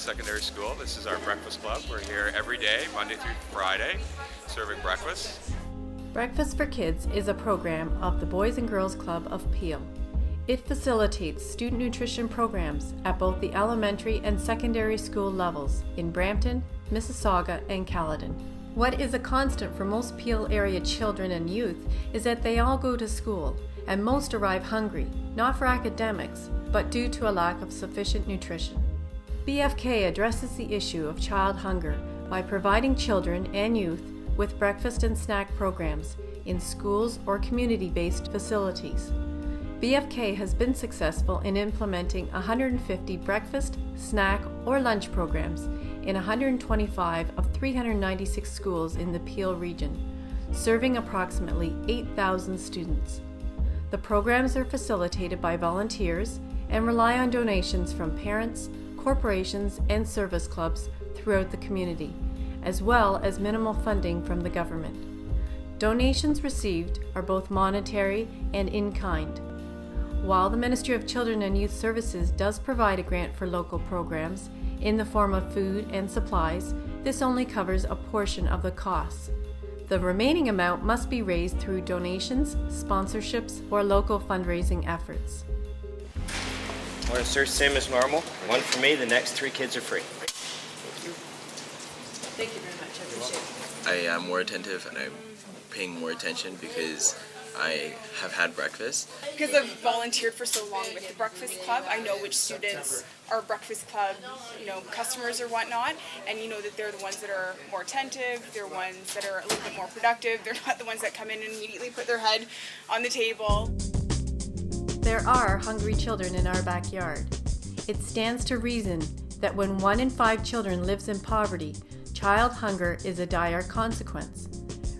Secondary School. This is our breakfast club. We're here every day, Monday through Friday, serving breakfast. Breakfast for Kids is a program of the Boys and Girls Club of Peel. It facilitates student nutrition programs at both the elementary and secondary school levels in Brampton, Mississauga, and Caledon. What is a constant for most Peel area children and youth is that they all go to school, and most arrive hungry, not for academics, but due to a lack of sufficient nutrition. BFK addresses the issue of child hunger by providing children and youth with breakfast and snack programs in schools or community-based facilities. BFK has been successful in implementing 150 breakfast, snack, or lunch programs in 125 of 396 schools in the Peel region, serving approximately 8,000 students. The programs are facilitated by volunteers and rely on donations from parents, corporations, and service clubs throughout the community, as well as minimal funding from the government. Donations received are both monetary and in-kind. While the Ministry of Children and Youth Services does provide a grant for local programs in the form of food and supplies, this only covers a portion of the costs. The remaining amount must be raised through donations, sponsorships, or local fundraising efforts. Morning, sir. Same as normal. One for me, the next 3 kids are free. Thank you very much. I appreciate it. I am more attentive and I'm paying more attention because I have had breakfast. Because I've volunteered for so long with the Breakfast Club, I know which students are Breakfast Club, customers or whatnot, and you know that they're the ones that are more attentive, they're ones that are a little bit more productive, they're not the ones that come in and immediately put their head on the table. There are hungry children in our backyard. It stands to reason that when 1 in 5 children lives in poverty, child hunger is a dire consequence.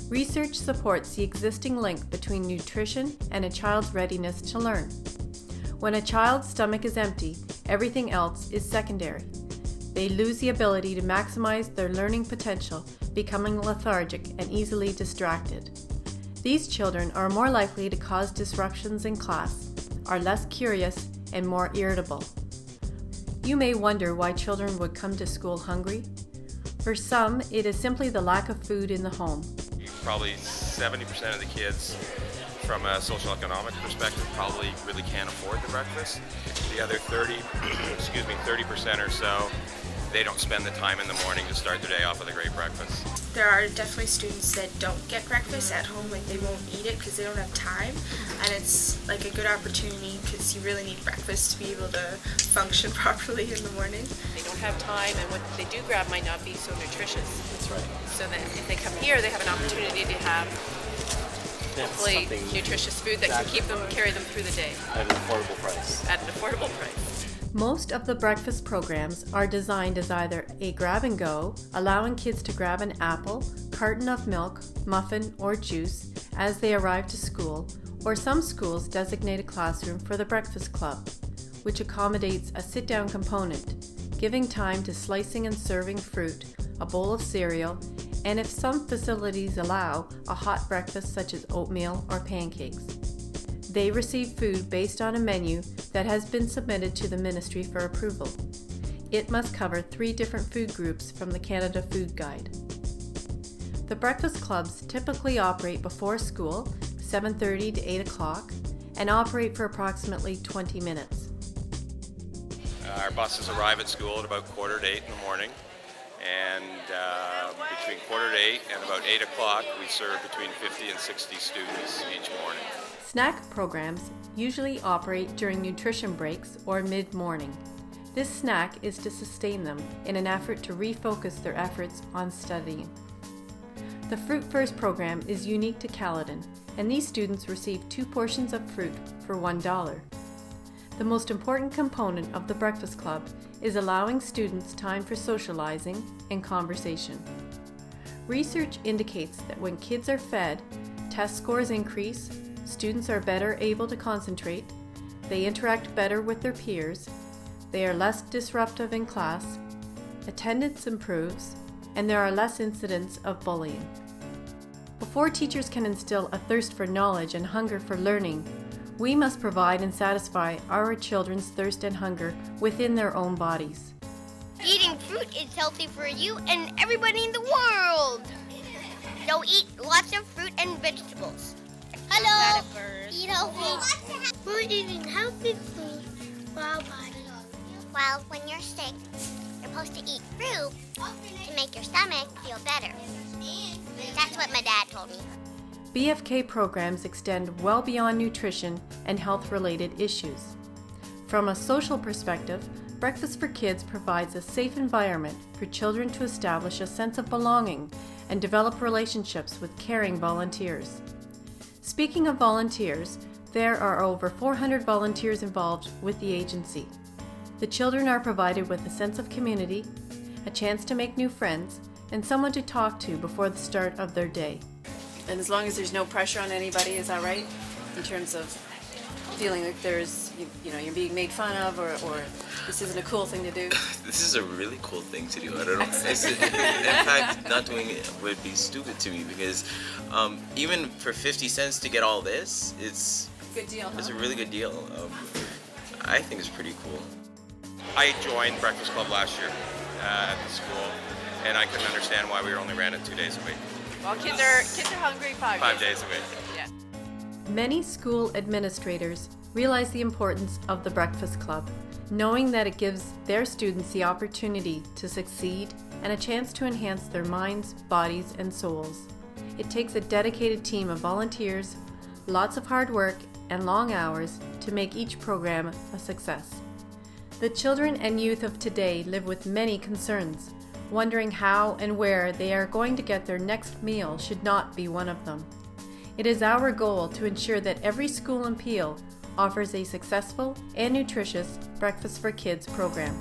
Research supports the existing link between nutrition and a child's readiness to learn. When a child's stomach is empty, everything else is secondary. They lose the ability to maximize their learning potential, becoming lethargic and easily distracted. These children are more likely to cause disruptions in class, are less curious, and more irritable. You may wonder why children would come to school hungry. For some, it is simply the lack of food in the home. Probably 70% of the kids, from a social economic perspective, probably really can't afford the breakfast. The other 30% or so, they don't spend the time in the morning to start their day off with a great breakfast. There are definitely students that don't get breakfast at home, like they won't eat it because they don't have time, and it's like a good opportunity because you really need breakfast to be able to function properly in the morning. They don't have time, and what they do grab might not be so nutritious. That's right. So that if they come here, they have an opportunity to have hopefully nutritious food that can carry them through the day. At an affordable price. At an affordable price. Most of the breakfast programs are designed as either a grab and go, allowing kids to grab an apple, carton of milk, muffin, or juice as they arrive to school, or some schools designate a classroom for the breakfast club, which accommodates a sit-down component, giving time to slicing and serving fruit, a bowl of cereal, and if some facilities allow, a hot breakfast such as oatmeal or pancakes. They receive food based on a menu that has been submitted to the Ministry for approval. It must cover 3 different food groups from the Canada Food Guide. The breakfast clubs typically operate before school, 7:30 to 8 o'clock, and operate for approximately 20 minutes. Our buses arrive at school at about 7:45 in the morning, and between 7:45 and about 8 o'clock, we serve between 50 and 60 students each morning. Snack programs usually operate during nutrition breaks or mid-morning. This snack is to sustain them in an effort to refocus their efforts on studying. The Fruit First program is unique to Caledon, and these students receive 2 portions of fruit for $1. The most important component of the Breakfast Club is allowing students time for socializing and conversation. Research indicates that when kids are fed, test scores increase, students are better able to concentrate, they interact better with their peers, they are less disruptive in class, attendance improves, and there are less incidents of bullying. Before teachers can instill a thirst for knowledge and hunger for learning, we must provide and satisfy our children's thirst and hunger within their own bodies. Eating fruit is healthy for you and everybody in the world. So eat lots of fruit and vegetables. Hello. Eat healthy. We're eating healthy food for our body. Well, when you're sick, you're supposed to eat fruit to make your stomach feel better. That's what my dad told me. BFK programs extend well beyond nutrition and health-related issues. From a social perspective, Breakfast for Kids provides a safe environment for children to establish a sense of belonging and develop relationships with caring volunteers. Speaking of volunteers, there are over 400 volunteers involved with the agency. The children are provided with a sense of community, a chance to make new friends, and someone to talk to before the start of their day. And as long as there's no pressure on anybody, is that right? In terms of feeling like there's, you're being made fun of, or this isn't a cool thing to do? This is a really cool thing to do. I don't know. In fact, not doing it would be stupid to me because even for 50 cents to get all this, it's Good deal, huh? It's a really good deal. I think it's pretty cool. I joined Breakfast Club last year at the school, and I couldn't understand why we only ran it 2 days a week. Well, kids are hungry 5 days a week. Yeah. Many school administrators realize the importance of the Breakfast Club, knowing that it gives their students the opportunity to succeed and a chance to enhance their minds, bodies, and souls. It takes a dedicated team of volunteers, lots of hard work, and long hours to make each program a success. The children and youth of today live with many concerns. Wondering how and where they are going to get their next meal should not be one of them. It is our goal to ensure that every school in Peel offers a successful and nutritious Breakfast for Kids program.